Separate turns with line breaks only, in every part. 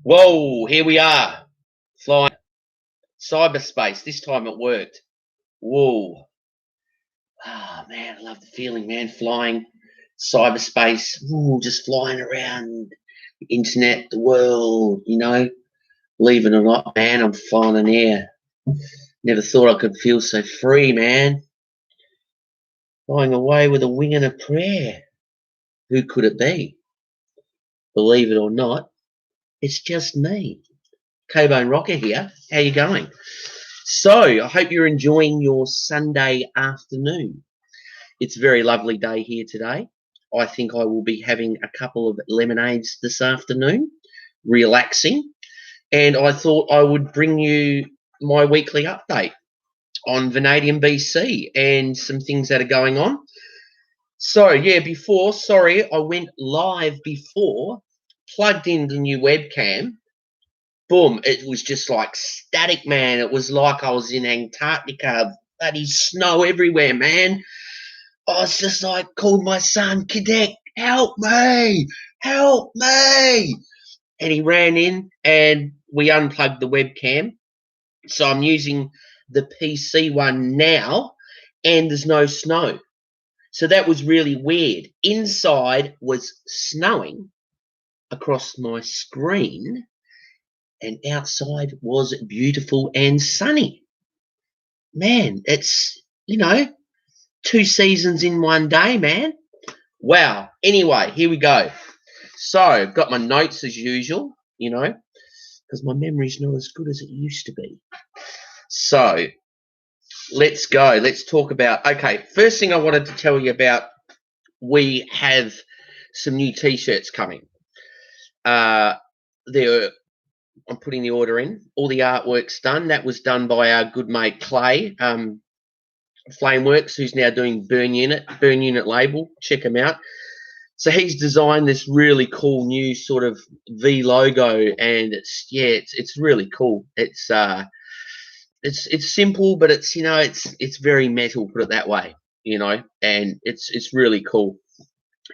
Whoa, here we are, flying cyberspace. This time it worked. Whoa. Ah, man, I love the feeling, man. Flying cyberspace. Ooh, just flying around the internet, the world, Believe it or not, man, I'm flying in air. Never thought I could feel so free, man. Flying away with a wing and a prayer. Who could it be? Believe it or not, it's just me. K-Bone Rocker here. How you going? So, I hope you're enjoying your Sunday afternoon. It's a very lovely day here today. I think I will be having a couple of lemonades this afternoon, relaxing. And I thought I would bring you my weekly update on Vanadium BC and some things that are going on. So, yeah, I went live before, plugged in the new webcam. Boom, it was just like static, man. It was like I was in Antarctica. Bloody snow everywhere, man. I was just like, called my son, Cadet, help me, help me. And he ran in and we unplugged the webcam. So I'm using the PC one now and there's no snow. So that was really weird. Inside was snowing across my screen and outside was beautiful and sunny. Man, it's, 2 seasons in one day, man. Wow. Anyway, here we go. So, got my notes as usual, because my memory's not as good as it used to be. So, let's go. Let's talk about, okay, first thing I wanted to tell you about, we have some new T-shirts coming. I'm putting the order in. All the artwork's done. That was done by our good mate Clay, Flameworks, who's now doing Burn Unit label. Check him out. So he's designed this really cool new sort of V logo, and it's really cool. It's simple, but it's very metal, put it that way, and it's really cool.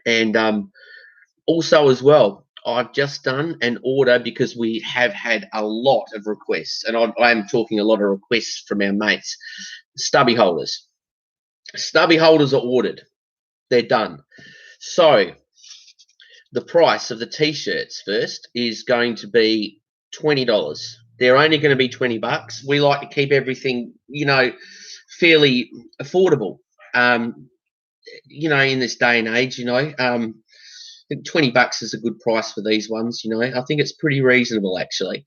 And also as well, I've just done an order because we have had a lot of requests, and I'm talking a lot of requests from our mates. Stubby holders. Stubby holders are ordered. They're done. So the price of the T-shirts first is going to be $20. They're only going to be $20. We like to keep everything, fairly affordable. In this day and age, I think $20 is a good price for these ones. I think it's pretty reasonable actually.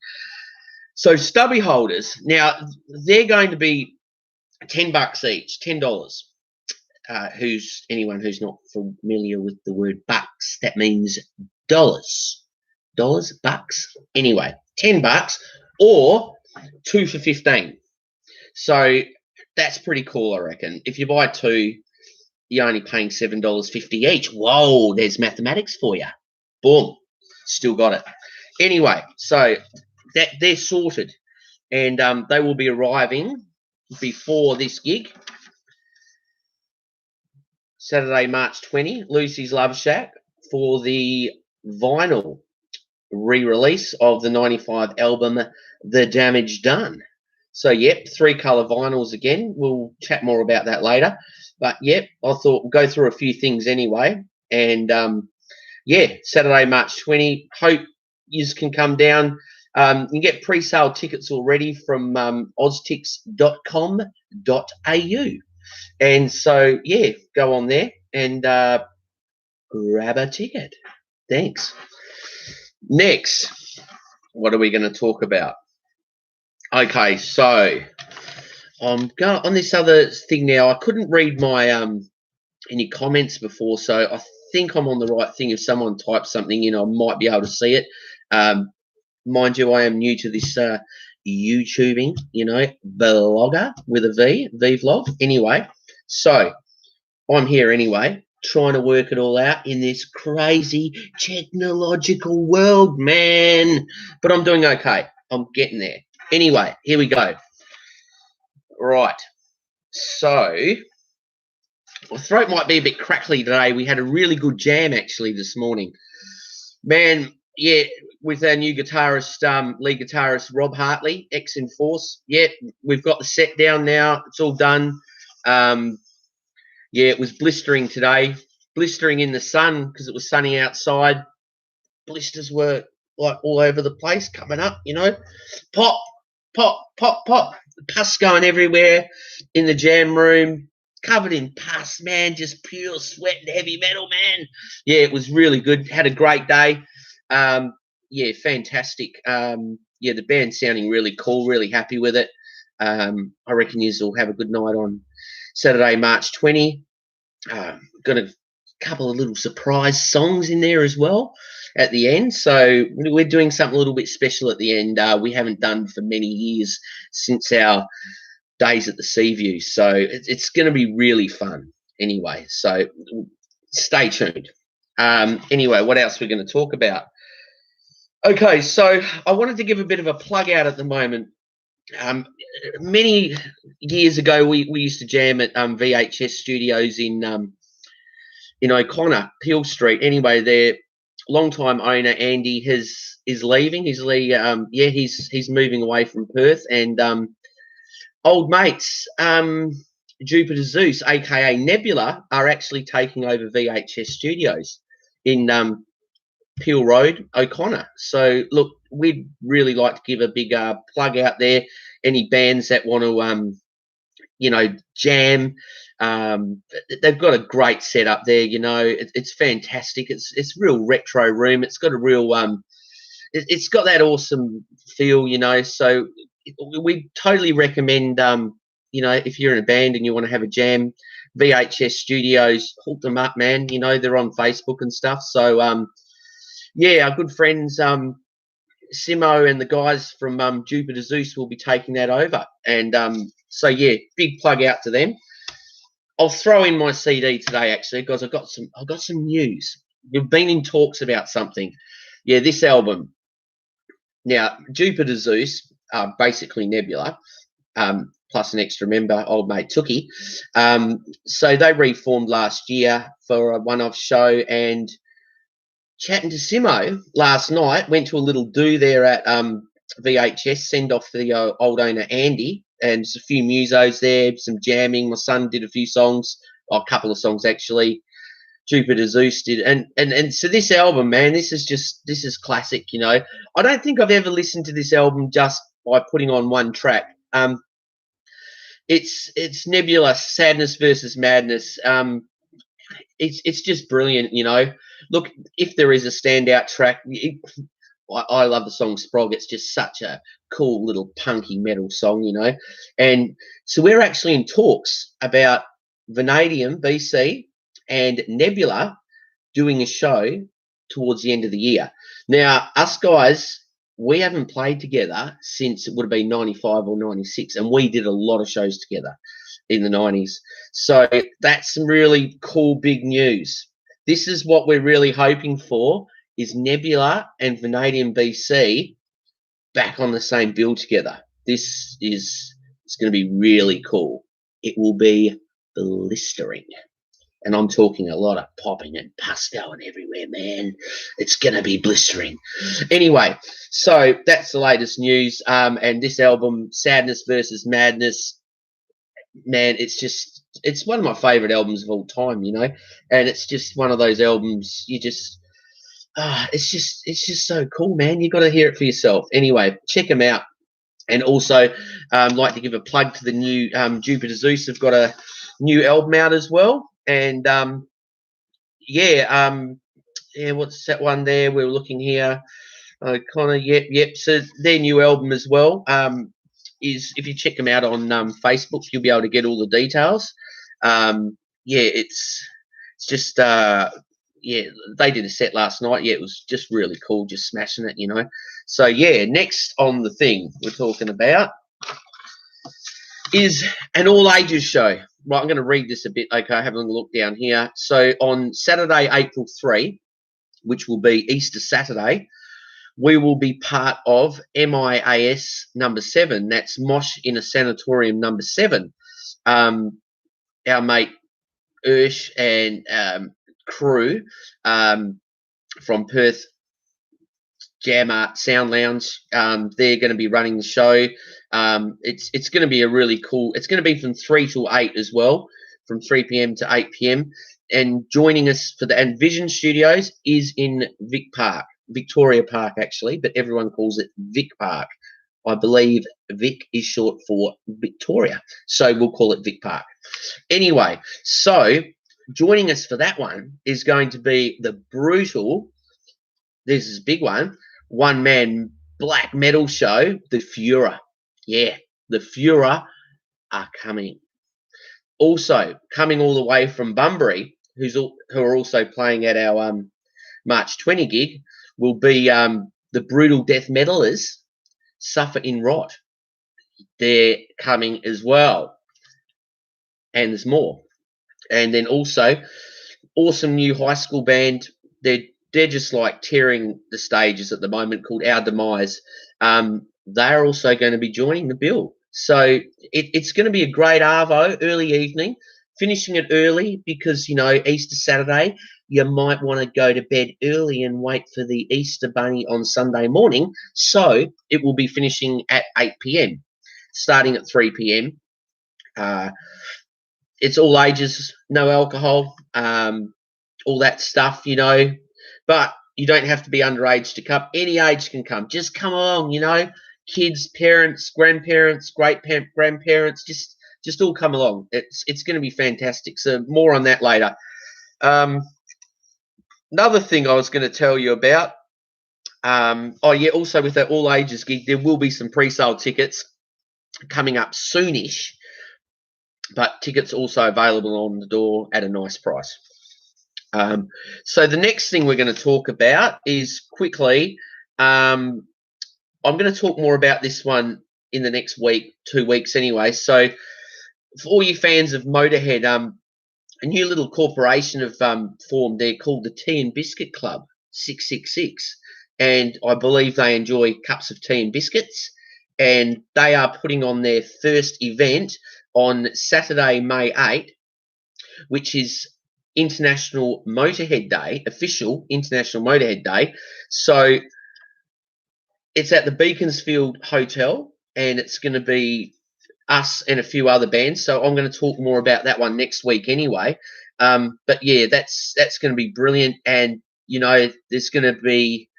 So stubby holders, now they're going to be $10 each, $10. Anyone who's not familiar with the word bucks, that means dollars, bucks. Anyway, $10 or 2 for 15. So that's pretty cool, I reckon. If you buy two, you're only paying $7.50 each. Whoa, there's mathematics for you. Boom, still got it. Anyway, so that they're sorted, and they will be arriving before this gig. Saturday, March 20, Lucy's Love Shack, for the vinyl re-release of the 95 album, The Damage Done. So, yep, 3-colour vinyls again. We'll chat more about that later. But, yep, I thought we'll go through a few things anyway. And, Saturday, March 20. Hope you can come down. You can get pre-sale tickets already from oztix.com.au. And so, go on there and grab a ticket. Thanks. Next, what are we going to talk about? Okay, so I'm going on this other thing now. I couldn't read my any comments before, so I think I'm on the right thing. If someone types something in, I might be able to see it. Mind you, I am new to this YouTubing, vlogger with a V vlog. Anyway, so I'm here anyway, trying to work it all out in this crazy technological world, man. But I'm doing okay. I'm getting there. Anyway, here we go. Right. So my throat might be a bit crackly today. We had a really good jam actually this morning. Man, yeah, with our new guitarist, lead guitarist Rob Hartley, ex Enforce. Yeah, we've got the set down now. It's all done. Yeah, it was blistering today. Blistering in the sun because it was sunny outside. Blisters were like all over the place coming up, Pop, pop, pop, pop. Pus going everywhere in the jam room. Covered in pus, man. Just pure sweat and heavy metal, man. Yeah, it was really good. Had a great day. Yeah, fantastic. Yeah, the band's sounding really cool. Really happy with it. I reckon you'll have a good night on Saturday, March 20. Got a couple of little surprise songs in there as well at the end. So we're doing something a little bit special at the end. We haven't done for many years since our days at the Seaview. So it's going to be really fun anyway. So stay tuned. Anyway, what else we're going to talk about? Okay, so I wanted to give a bit of a plug out at the moment. Many years ago, we used to jam at VHS Studios in O'Connor, Peel Street. Anyway, their long-time owner Andy is leaving. He's moving away from Perth, and old mates Jupiter Zeus, aka Nebula, are actually taking over VHS Studios in Peel Road, O'Connor. So look, we'd really like to give a big plug out there. Any bands that want to jam. They've got a great setup there. It's fantastic. It's real retro room. It's got a real it's got that awesome feel. So we totally recommend. If you're in a band and you want to have a jam, VHS Studios, hook them up, man. They're on Facebook and stuff. So yeah, our good friends Simo and the guys from Jupiter Zeus will be taking that over, and so yeah, big plug out to them. I'll throw in my CD today actually because I've got some news. We've been in talks about something. Yeah, this album. Now, Jupiter Zeus, basically Nebula, plus an extra member, old mate Tookie. So they reformed last year for a one-off show, and chatting to Simo last night, went to a little do there at VHS, send off for the old owner Andy, and there's a few musos there, some jamming. My son did a few songs, a couple of songs actually. Jupiter Zeus did, and so this album, man, this is classic. I don't think I've ever listened to this album just by putting on one track. It's Nebula, Sadness versus Madness. It's just brilliant. Look, if there is a standout track, I love the song Sprog. It's just such a cool little punky metal song, And so we're actually in talks about Vanadium, BC, and Nebula doing a show towards the end of the year. Now, us guys, we haven't played together since it would have been 95 or 96, and we did a lot of shows together in the 90s. So that's some really cool, big news. This is what we're really hoping for, is Nebula and Vanadium BC back on the same bill together. It's going to be really cool. It will be blistering. And I'm talking a lot of popping and pus going everywhere, man. It's going to be blistering. Anyway, so that's the latest news. And this album, Sadness versus Madness, man, it's one of my favourite albums of all time, And it's just one of those albums it's just so cool, man. You got to hear it for yourself. Anyway, check them out. And also, like to give a plug to the new Jupiter Zeus. Have got a new album out as well. And yeah, what's that one there? We're looking here. Connor, yep. So their new album as well. Is if you check them out on Facebook, you'll be able to get all the details. Yeah, it's just yeah, they did a set last night. Yeah, it was just really cool, just smashing it, So yeah, next on the thing we're talking about is an all ages show. Right, I'm going to read this a bit. Okay, having a look down here. So on Saturday, April 3, which will be Easter Saturday, we will be part of MIAS number 7. That's Mosh in a Sanatorium number 7. Our mate Ursh and crew from Perth Jam Art Sound Lounge. They're going to be running the show. It's going to be a really cool. It's going to be from 3 till 8 as well, from 3 p.m. to 8 p.m. And joining us for the Vision Studios is in Victoria Park actually, but everyone calls it Vic Park. I believe Vic is short for Victoria, so we'll call it Vic Park. Anyway, so joining us for that one is going to be the brutal, this is a big one-man black metal show, the Fura. Yeah, the Fura are coming. Also, coming all the way from Bunbury, who are also playing at our March 20 gig, will be the brutal death metalers, Suffer in Rot. They're coming as well. And there's more. And then also, awesome new high school band. They're just like tearing the stages at the moment, called Our Demise. They're also going to be joining the bill. So it's going to be a great arvo, early evening, finishing it early because, you know, Easter Saturday, you might want to go to bed early and wait for the Easter Bunny on Sunday morning. So it will be finishing at 8 p.m, starting at 3 p.m. It's all ages, no alcohol, all that stuff, you know. But you don't have to be underage to come. Any age can come. Just come along, you know. Kids, parents, grandparents, great-grandparents, just all come along. It's going to be fantastic. So more on that later. Another thing I was going to tell you about. Also with that all ages gig, there will be some pre-sale tickets coming up soonish. But tickets also available on the door at a nice price. So the next thing we're going to talk about is quickly, I'm going to talk more about this one in the next week, 2 weeks anyway. So for all you fans of Motorhead, a new little corporation have formed. They're called the Tea and Biscuit Club 666. And I believe they enjoy cups of tea and biscuits. And they are putting on their first event on Saturday, May 8th, which is International Motorhead Day, official International Motorhead Day. So it's at the Beaconsfield Hotel, and it's going to be us and a few other bands. So I'm going to talk more about that one next week anyway. But yeah, that's going to be brilliant. And, you know, there's going to be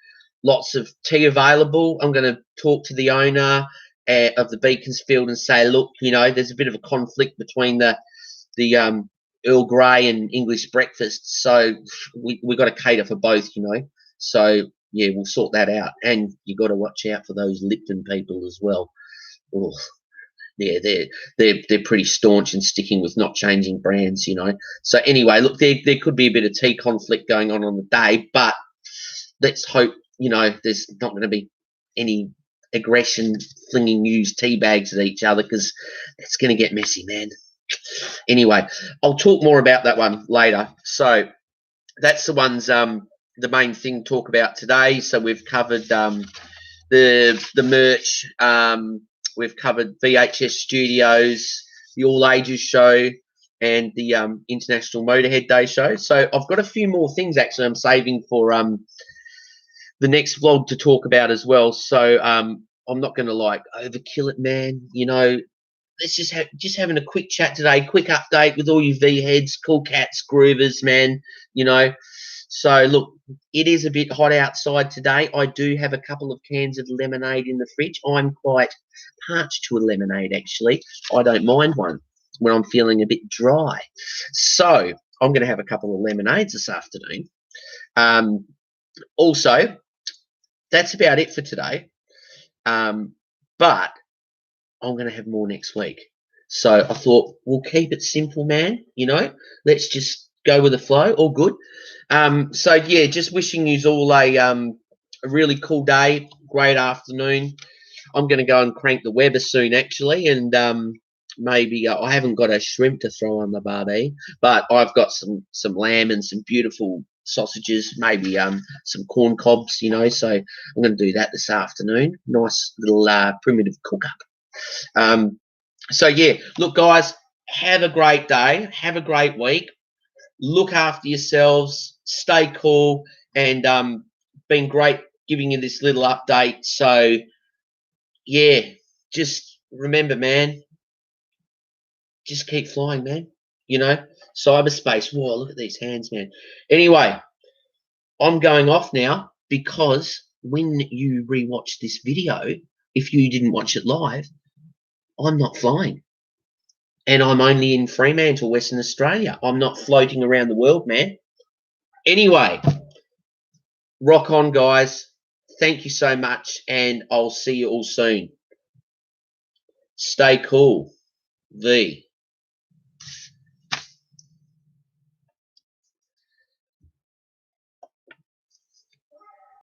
lots of tea available. I'm going to talk to the owner of the Beaconsfield and say, look, you know, there's a bit of a conflict between the Earl Grey and English breakfast, so we got to cater for both, you know. So yeah, we'll sort that out. And you got to watch out for those Lipton people as well. Oh, yeah, they're pretty staunch and sticking with not changing brands, you know. So anyway, look, there could be a bit of tea conflict going on the day, but let's hope, you know, there's not going to be any aggression, flinging used tea bags at each other, because it's going to get messy, man. Anyway, I'll talk more about that one later. So that's the ones, the main thing to talk about today. So we've covered the merch, we've covered VHS Studios, the All Ages show, and the International Motorhead Day show. So I've got a few more things actually I'm saving for the next vlog to talk about as well. So I'm not going to like overkill it, man. You know, let's just having a quick chat today, quick update with all you V heads, cool cats, groovers, man. You know, so look, it is a bit hot outside today. I do have a couple of cans of lemonade in the fridge. I'm quite parched to a lemonade, actually. I don't mind one when I'm feeling a bit dry. So I'm going to have a couple of lemonades this afternoon. Also, that's about it for today. But I'm going to have more next week. So I thought we'll keep it simple, man. You know, let's just go with the flow. All good. So yeah, just wishing you all a really cool day, great afternoon. I'm going to go and crank the Weber soon, actually, and maybe I haven't got a shrimp to throw on the barbie, but I've got some lamb and some beautiful sausages, maybe some corn cobs, you know. So I'm going to do that this afternoon. Nice little primitive cook up. So yeah, look, guys, have a great day, have a great week, look after yourselves, stay cool, and been great giving you this little update. So, yeah, just remember, man, just keep flying, man. You know, cyberspace. Whoa, look at these hands, man. Anyway, I'm going off now because when you rewatch this video, if you didn't watch it live, I'm not flying. And I'm only in Fremantle, Western Australia. I'm not floating around the world, man. Anyway, rock on, guys. Thank you so much, and I'll see you all soon. Stay cool. V.